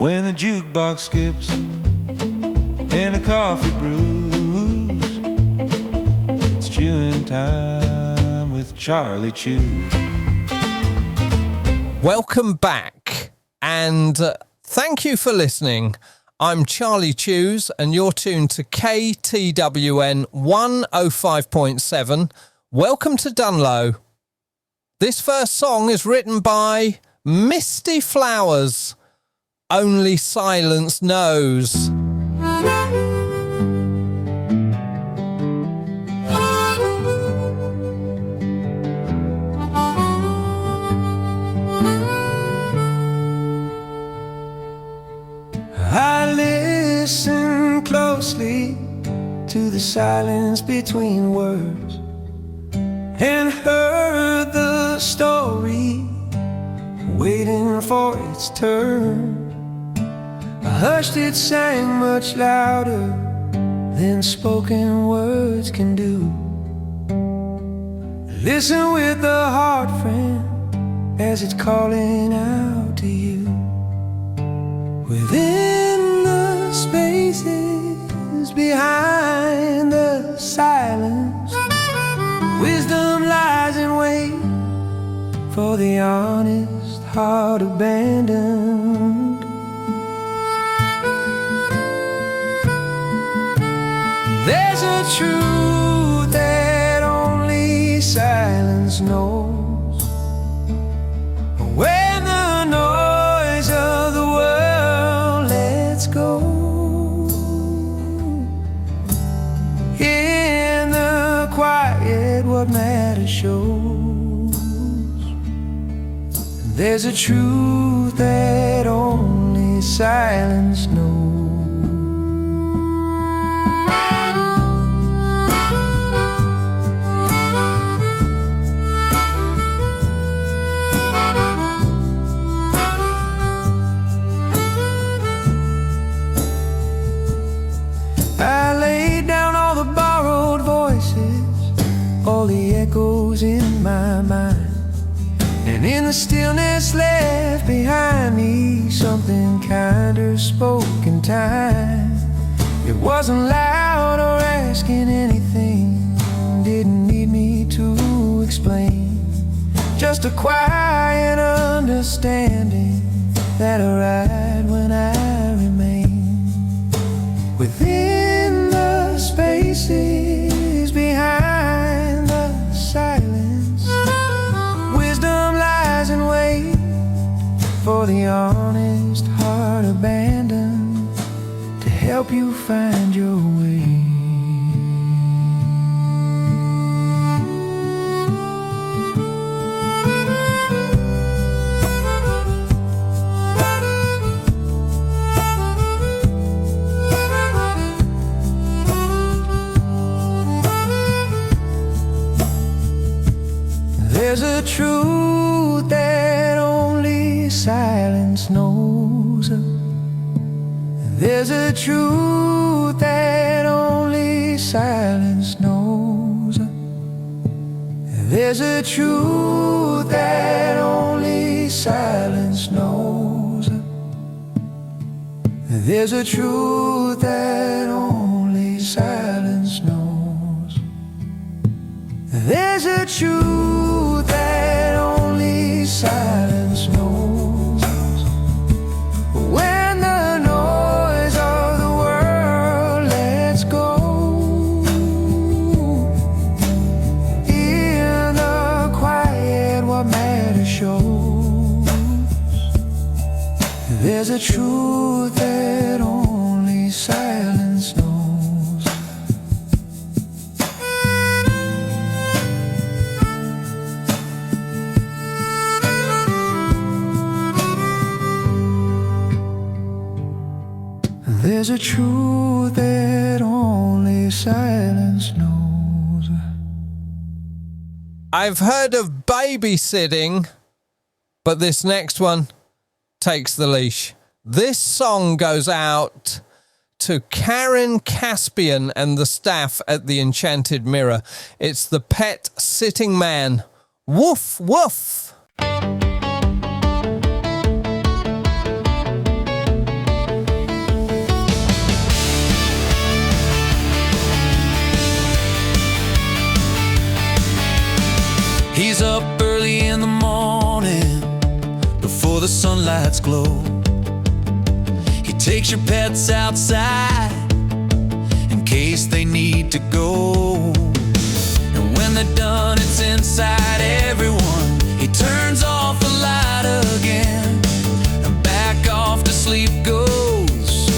When the jukebox skips and the coffee brews, it's chewing time with Charlie Chew. Welcome back, and thank you for listening. I'm Charlie Chews, and you're tuned to KTWN 105.7. Welcome to Dunlowe. This first song is written by Misty Flowers. Only Silence Knows. I listen closely to the silence between words and heard the story waiting for its turn. I hushed, it sang much louder than spoken words can do. Listen with the heart, friend, as it's calling out to you. Within the spaces behind the silence, wisdom lies in wait for the honest heart abandoned. There's a truth that only silence knows. When the noise of the world lets go, in the quiet what matters shows. There's a truth that only silence knows. I laid down all the borrowed voices, all the echoes in my mind, and in the stillness left behind me, something kinder spoke in time. It wasn't loud or asking anything, didn't need me to explain, just a quiet understanding that arrived when I remained within the spaces behind the silence. Wisdom lies in wait for the honest heart abandoned to help you find your way. There's a truth that only silence knows. There's a truth that only silence knows. There's a truth that only silence knows. There's a truth that only silence knows. There's a truth that only silence knows. When the noise of the world lets go, in the quiet what matters shows. There's a truth that only silence knows. There's a truth that only silence knows. I've heard of babysitting, but this next one takes the leash. This song goes out to Karen Caspian and the staff at the Enchanted Mirror. It's the Pet Sitting Man. Woof, woof. He's up early in the morning before the sunlight's glow. He takes your pets outside in case they need to go. And when they're done, it's inside everyone. He turns off the light again, and back off to sleep goes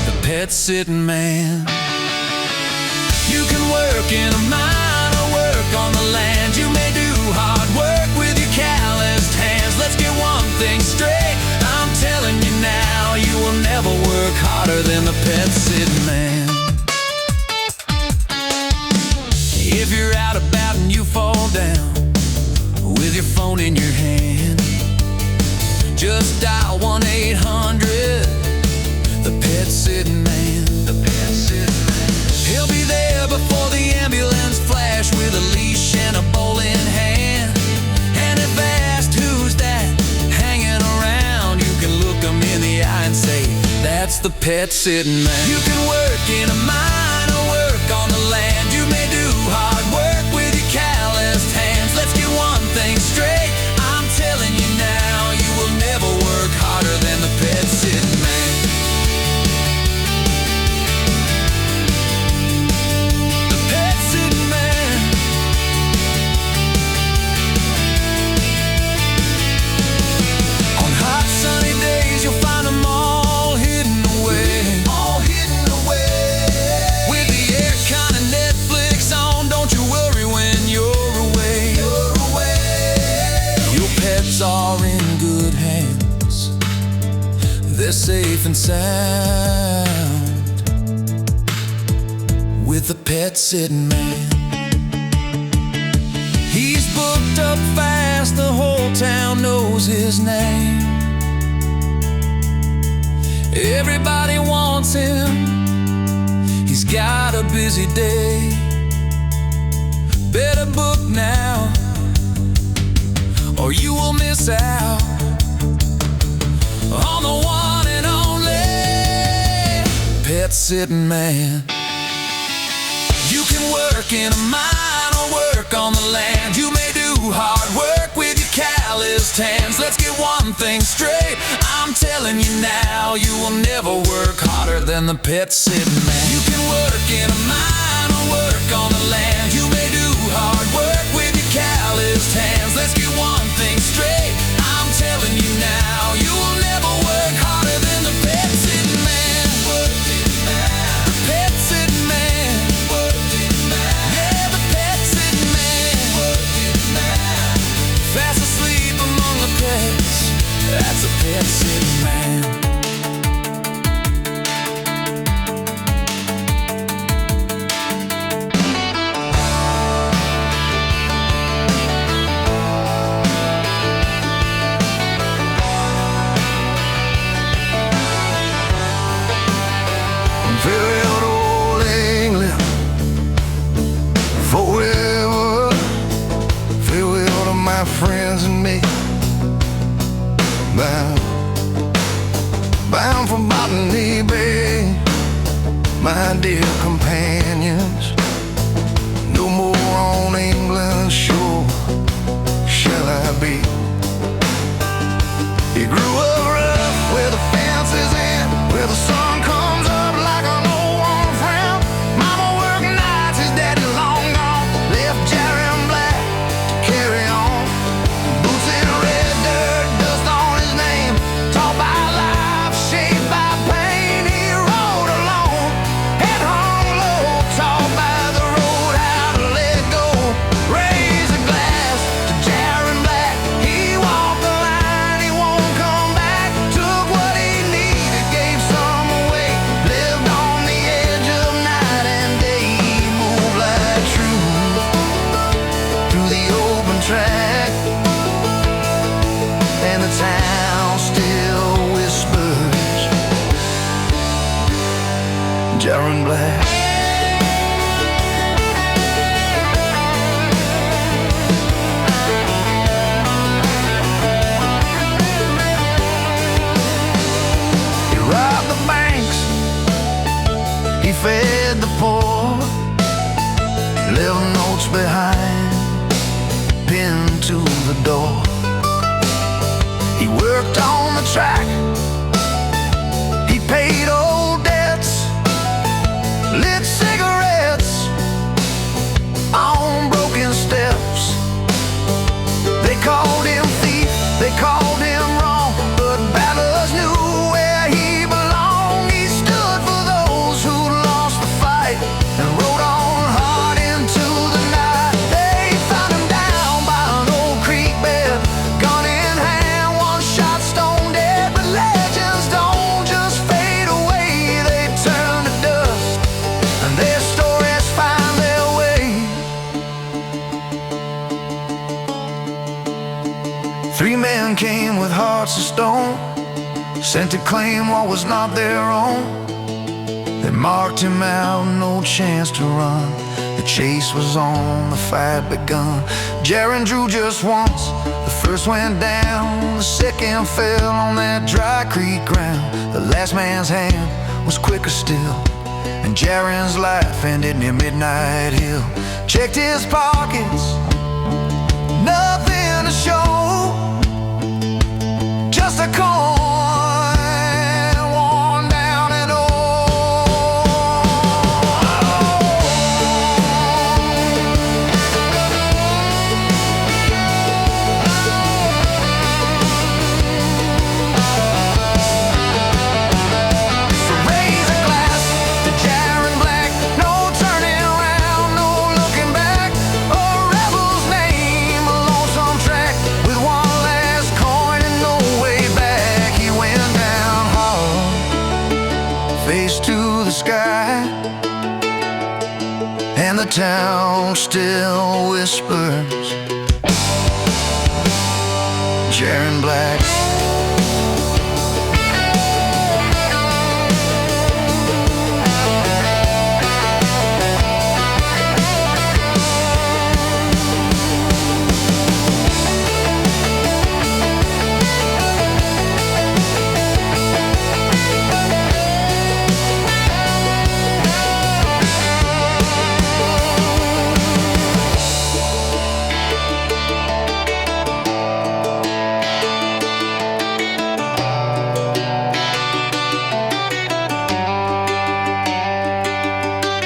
the pet-sitting man. You can work in a mine or work on the land. You may do hard work with your calloused hands. Let's get one thing straight, I'm telling you now, you will never work harder than the pet-sitting man. If you're out about and you fall down with your phone in your hand, just dial 1-800 the pet-sitting man. The pet-sitting man. He'll be there before the ambulance flash with a leash and a bowl in hand. And if asked who's that hanging around, you can look him in the eye and say, that's the pet-sitting man. You can work in a mine or work on the land. You may do hard work with your calloused hands. Let's get one thing straight, I'm telling you now, you will never work harder than the pet-sitting man. The pet-sitting man. On hot sunny days you'll find them all hidden away. All hidden away. With the air con and Netflix on, don't you worry when you're away. You're away. Your pets are in good hands, they're safe and sound with the pet-sitting man. He's booked up fast, the whole town knows his name. Everybody wants him, he's got a busy day. Better book now, or you will miss out on the one and only pet-sitting man. You can work in a mine or work on the land. You may do hard work with your calloused hands. Let's get one thing straight, I'm telling you now, you will never work harder than the pet-sitting man. You can work in a mine or work on the land. You may do hard work with your calloused hands. Let's get one thing straight, I'm telling you now, you will never work harder than the pet-sitting man. The pet-sitting man. Yeah, the pet-sitting man. Fast asleep among the pets, that's a pet-sitting man. Farewell to old England, forever. Farewell to my friends and me. Bound for Botany Bay, my dear companions. No more on England's shore shall I be. You grew up rough where the fence is in, where the sun comes up like an old warm friend. Mama worked nights, his daddy long gone, left Jerry and Black to carry on. Boots in red dirt, dust on his name, taught by life, shaped by pain. He rode alone, head hung low, taught by the road how to let go. Raise a glass to Jerry and Black. He walked the line, he won't come back. Took what he needed, gave some away. Lived on the edge of night and day. He moved like truth through the open track, and the town still whispers Jerry Black. He robbed the banks, he fed the poor, left notes behind pinned to the door. He worked on the track, he paid old debts, lit cigarettes on broken steps. They called him thief, they called him wrong, but battlers knew where he belonged. He stood for those who lost the fight and rode on hard into the night. They found him down by an old creek bed, gun in hand, one shot, stone dead. But legends don't just fade away, they turn to dust, and their stories find their way. 3 men came with hearts of stone, sent to claim what was not their own. They marked him out, no chance to run. The chase was on, the fight begun. Jaron drew just once, the first went down. The second fell on that dry creek ground. The last man's hand was quicker still, and Jaron's life ended near Midnight Hill. Checked his pockets, nothing to show, just a coin worn down and So raise a glass to Jaron Black. No turning around, no looking back. A rebel's name, a lonesome track, with one last coin and no way back. He went down hard, face to the sky, and the town still whispers, Jaron Black.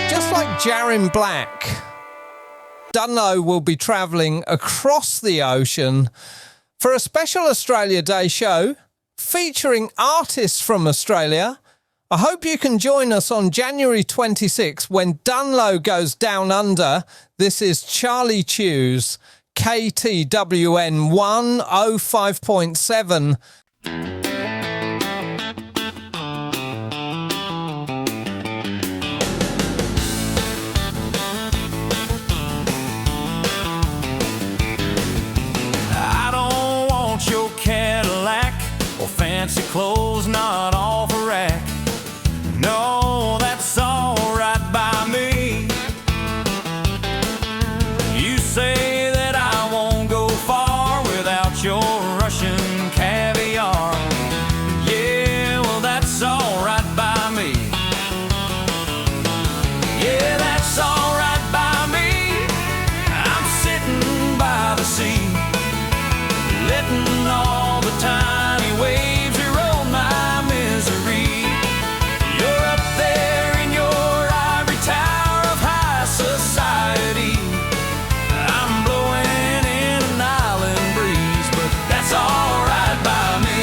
Just like Jaron Black, Dunlowe will be travelling across the ocean for a special Australia Day show featuring artists from Australia. I hope you can join us on January 26th when Dunlowe goes down under. This is Charlie Chew's KTWN 105.7. I don't want your Cadillac or fancy clothes not off a rack. No, that's all right by me. You say that I won't go far without your Russian caviar. Yeah, well, that's all right by me. Yeah, that's all right by me. I'm sitting by the sea, letting all the tiny waves erode my misery. You're up there in your ivory tower of high society. I'm blowing in an island breeze, but that's all right by me.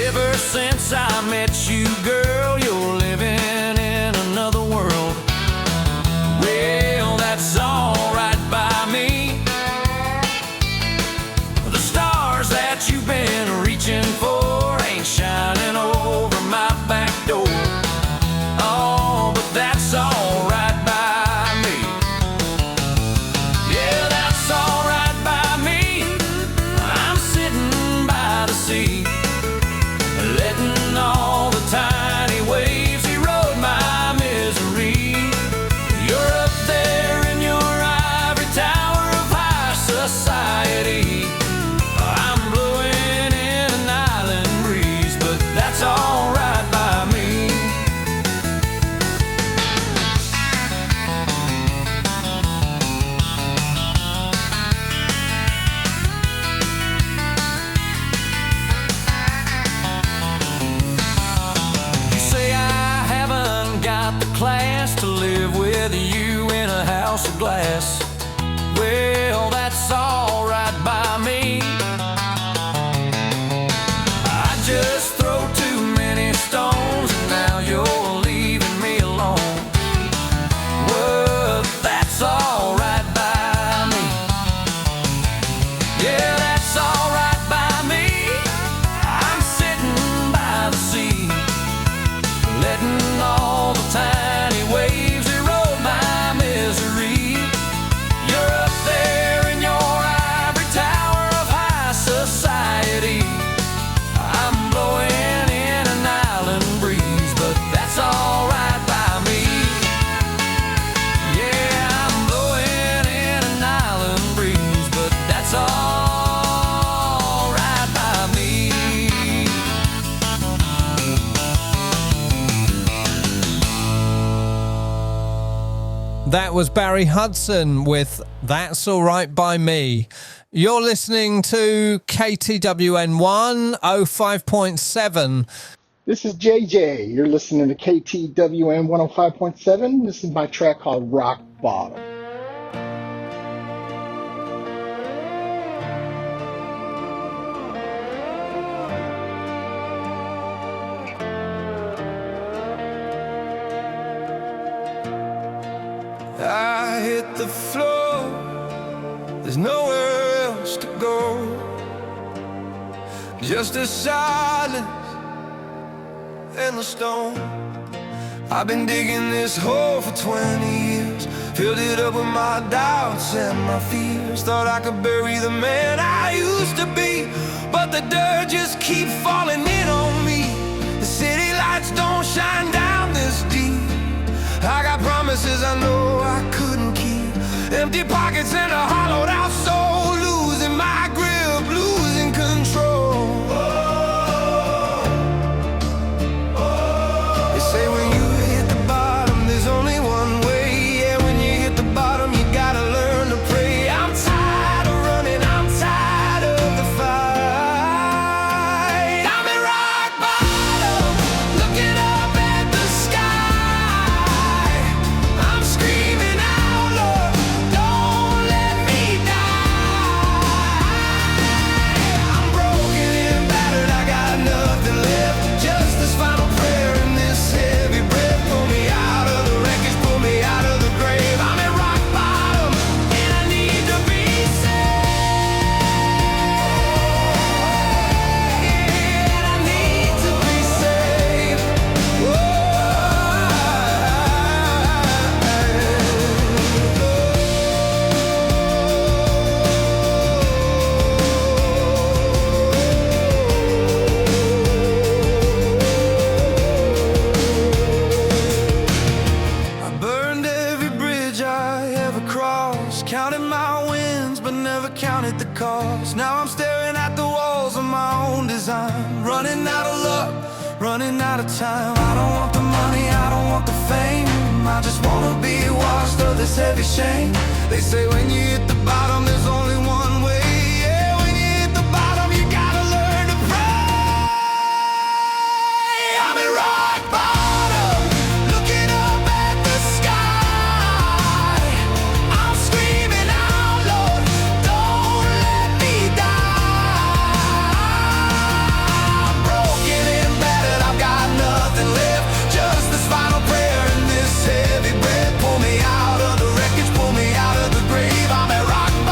Ever since I met you, girl, you're living in another world. Well, that's all right by me. The stars that you've been reaching for ain't shining over my back door. Oh, but that's all right by me. Yeah, that's all right by me. I'm sitting by the sea, letting all the tiny glass. Well, that's all right by me. I just throw too many stones, and now you're leaving me alone. Well, that's all right by me. Yeah, that's all right by me. I'm sitting by the sea, letting all the tiny waves erode my misery. You're up there in your ivory tower of high society. I'm blowing in an island breeze, but that's all right by me. Yeah, I'm blowing in an island breeze, but that's all right by me. That was Barry Hudson with That's All Right By Me. You're listening to KTWN 105.7. This is JJ. You're listening to KTWN 105.7. This is my track called Rock Bottom. I hit the floor, there's nowhere else to go. Just a silence and the stone. I've been digging this hole for 20 years, filled it up with my doubts and my fears. Thought I could bury the man I used to be, but the dirt just keeps falling in on me. The city lights don't shine down this deep. I got promises I know I couldn't keep, empty pockets and a hollowed out soul, losing my grip, losing control. They say when you hit the bottom, there's only one way. Yeah, when you hit the bottom, you gotta learn to pray. I'm tired of running, I'm tired of the fight. I'm at rock bottom, looking up at the sky. I'm screaming out, Lord, don't let me die. I'm broken and battered, I got nothing left, just this final prayer and this heavy breath. Pull me out of the wreckage, pull me out of the grave. I'm at rock bottom, and I need to be saved. And I need to be saved. I burned every bridge I ever crossed, counted my wins but never counted the cost. Now I'm staring at the walls of my own design, running out of luck, running out of time. I don't want the money, I don't want the fame, I just wanna be washed of this heavy shame. They say when you hit the bottom, there's only one way. Yeah, when you hit the bottom, you gotta learn to pray. I'm at rock bottom, looking up at the sky. I'm screaming out, Lord, don't let me die. I'm broken and battered, I've got nothing left, just this final prayer and this heavy breath. Pull me out of the wreckage, pull me out of the grave. I'm at rock bottom.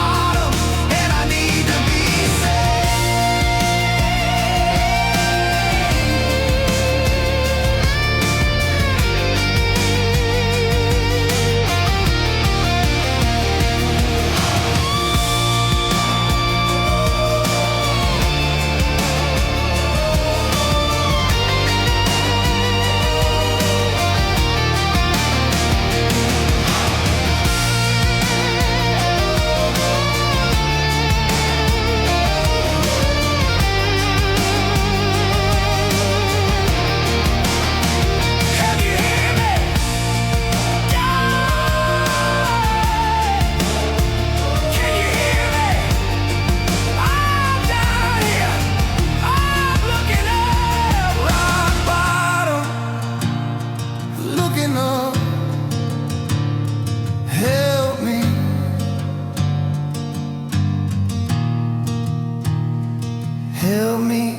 help me.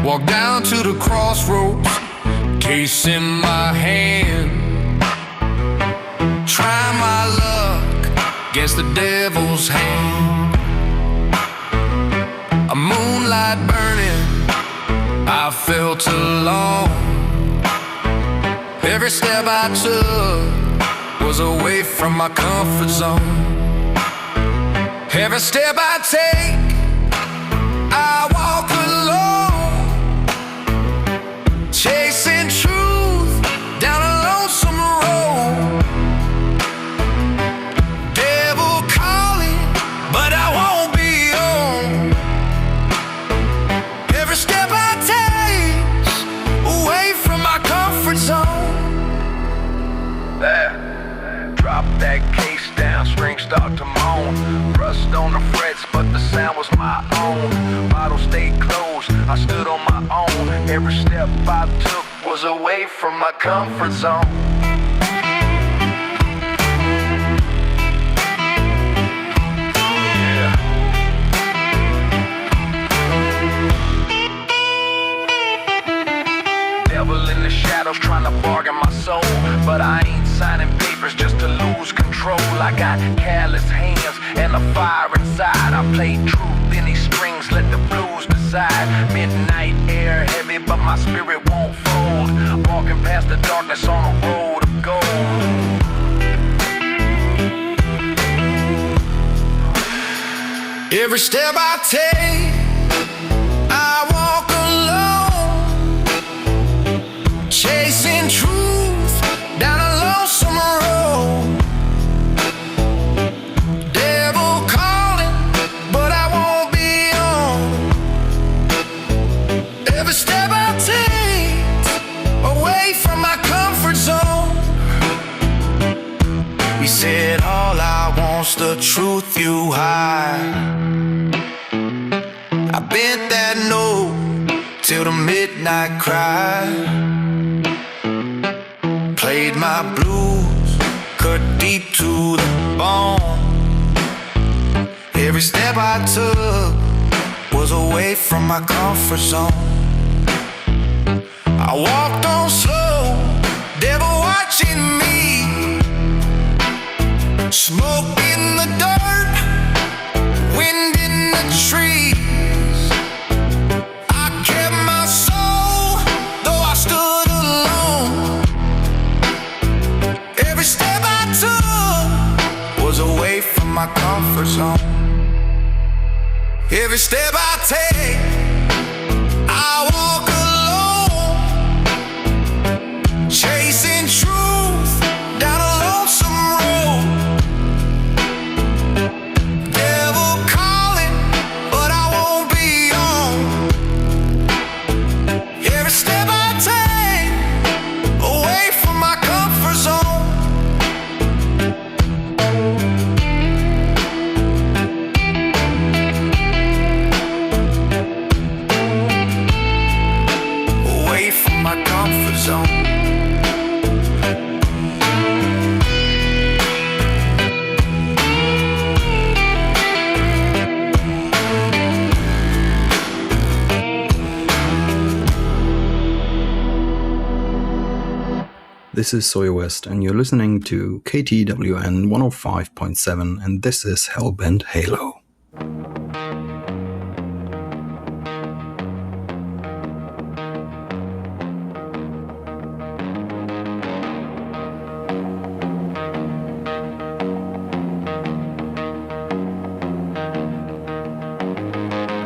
Walk down to the crossroads, case in my hand. Try my luck against the devil's hand. A moonlight burning, I felt alone. Every step I took was away from my comfort zone. Every step I take, I walk alone, chasing truth down a lonesome road. Devil calling, but I won't be on. Every step I take away from my comfort zone. There, drop that case down, strings start to moan. Rust on the frets, but the sound was my own. Bottle stayed closed, I stood on my own. Every step I took was away from my comfort zone. Yeah. Devil in the shadows trying to bargain my soul, but I ain't signing papers just to lose control. I got careless hands and a fire inside. I play truth in these strings, let the blues decide. Midnight air heavy, but my spirit won't fold. Walking past the darkness on a road of gold. Every step I take, I walk alone, chasing truth down a lonesome road. Devil calling, but I won't be on. Every step I take away from my comfort zone. He said all I want's the truth you hide. I bent that note till the midnight cry. Played my blues, cut deep to the bone. Every step I took was away from my comfort zone. I walked on slow, devil watching me. Smoke in the dirt, wind in the trees. I kept my soul, though I stood alone. Every step I took was away from my comfort zone. Every step I take, I walk alone, chasing truth down a lonesome road. Devil calling, but I won't be on. Every step I take away from my comfort zone. Away from my comfort zone. This is Sawyer West, and you're listening to KTWN 105.7, and this is Hellbent Halo.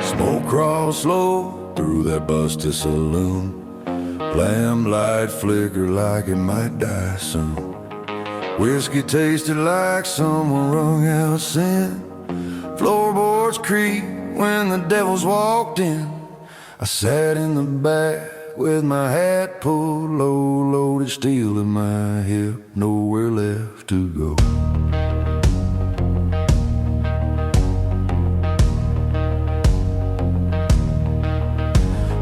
Smoke crawls slow through that busted saloon. Lamplight flicker like it might die soon. Whiskey tasted like someone wrung out sin. Floorboards creak when the devils walked in. I sat in the back with my hat pulled low, loaded steel in my hip, nowhere left to go.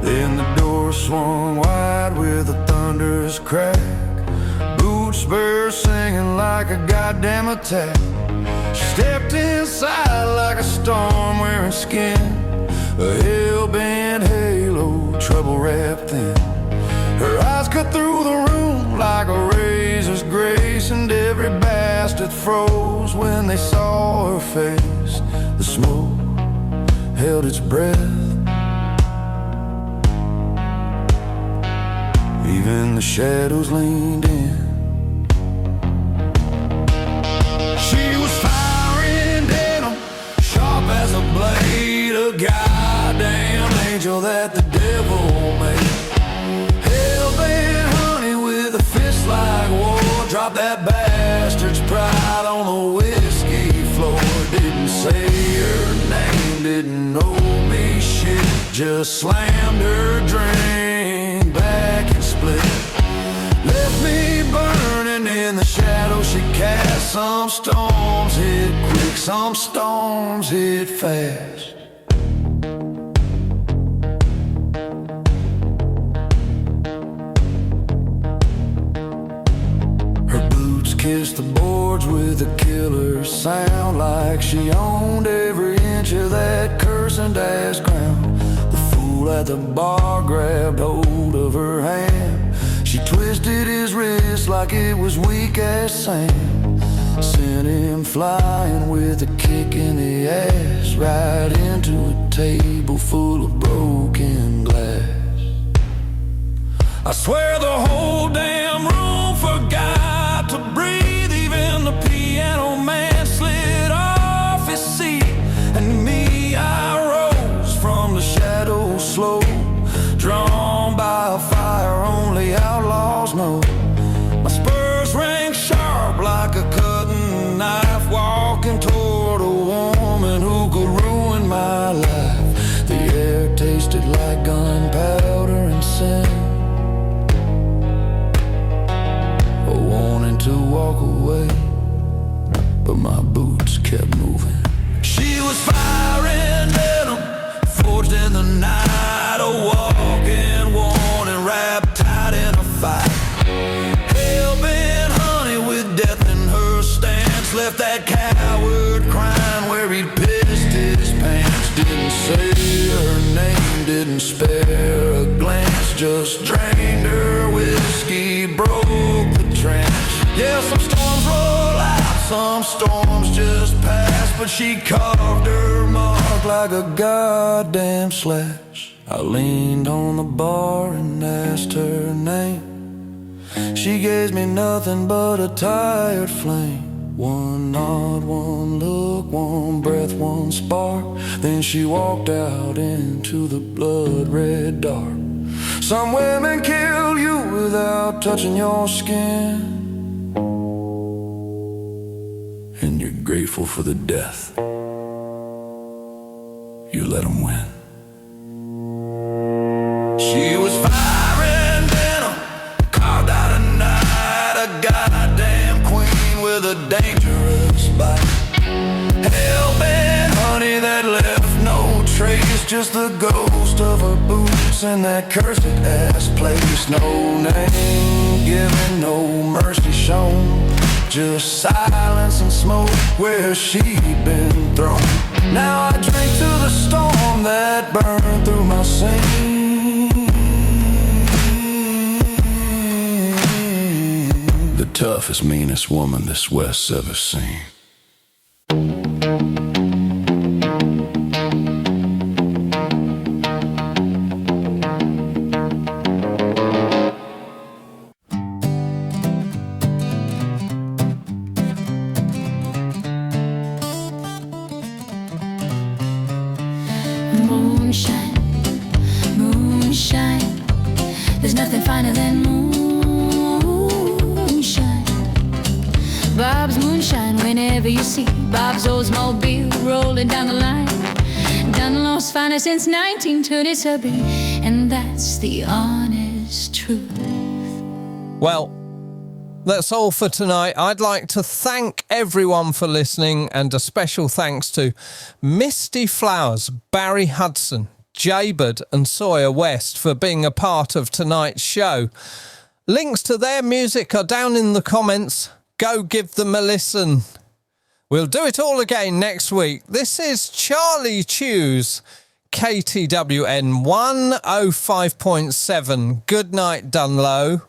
Then the door swung wide with a thunderous crack, boot spurs singing like a goddamn attack. She stepped inside like a storm wearing skin, a hell-bent halo, trouble wrapped thin. Her eyes cut through the room like a razor's grace, and every bastard froze when they saw her face. The smoke held its breath, even the shadows leaned in. She was firing denim, sharp as a blade, a goddamn angel that the devil made. Hell-bent honey with a fist like war, dropped that bastard's pride on the whiskey floor. Didn't say her name, didn't know me shit, just slammed her drink back and split. Left me burning in the shadows she cast. Some storms hit quick, some storms hit fast. Her boots kissed the boards with a killer sound, like she owned every inch of that cursed ass ground. The fool at the bar grabbed hold of her hand. She twisted his wrist like it was weak as sand, sent him flying with a kick in the ass, right into a table full of broken glass. I swear the whole damn room forgot to breathe. Even the piano man slid off his seat, and me, I rose from the shadows slow, drawn by a fire only outlaws know. My spurs rang sharp like a cutting knife, walking toward a woman who could ruin my life. The air tasted like gunpowder and sin, wanting to walk away, but my boots kept moving. She was firing denim, forged in the night, a walking warning, wrapped tight in a fight. Hell-bent honey with death in her stance, left that coward crying where he'd pissed his pants. Didn't say her name, didn't spare a glance, just drained her whiskey, broke the trance. Yeah, some storms roll out, some storms just pass, but she carved her mark like a goddamn slash. I leaned on the bar and asked her name. She gave me nothing but a tired flame. One nod, one look, one breath, one spark. Then she walked out into the blood-red dark. Some women kill you without touching your skin, and you're grateful for the death. You let them win. She was firing denim, carved out of night, a goddamn queen with a dangerous bite. Hell-bent honey that left no trace, just the ghost of her boots in that cursed ass place. No name given, no mercy shown, just silence and smoke where she'd been thrown. Now I drink to the storm that burned through my scene, the toughest, meanest woman this West's ever seen. Moonshine, moonshine, there's nothing finer than moonshine. Bob's moonshine whenever you see Bob's Oldsmobile rolling down the line. Dunlowe's finest since 1927, and that that's the honest truth. Well, that's all for tonight. I'd like to thank everyone for listening, and a special thanks to Misty Flowers, Barry Hudson, Jaybird and Sawyer West for being a part of tonight's show. Links to their music are down in the comments. Go give them a listen. We'll do it all again next week. This is Charlie Chew's KTWN 105.7. Good night, Dunlowe.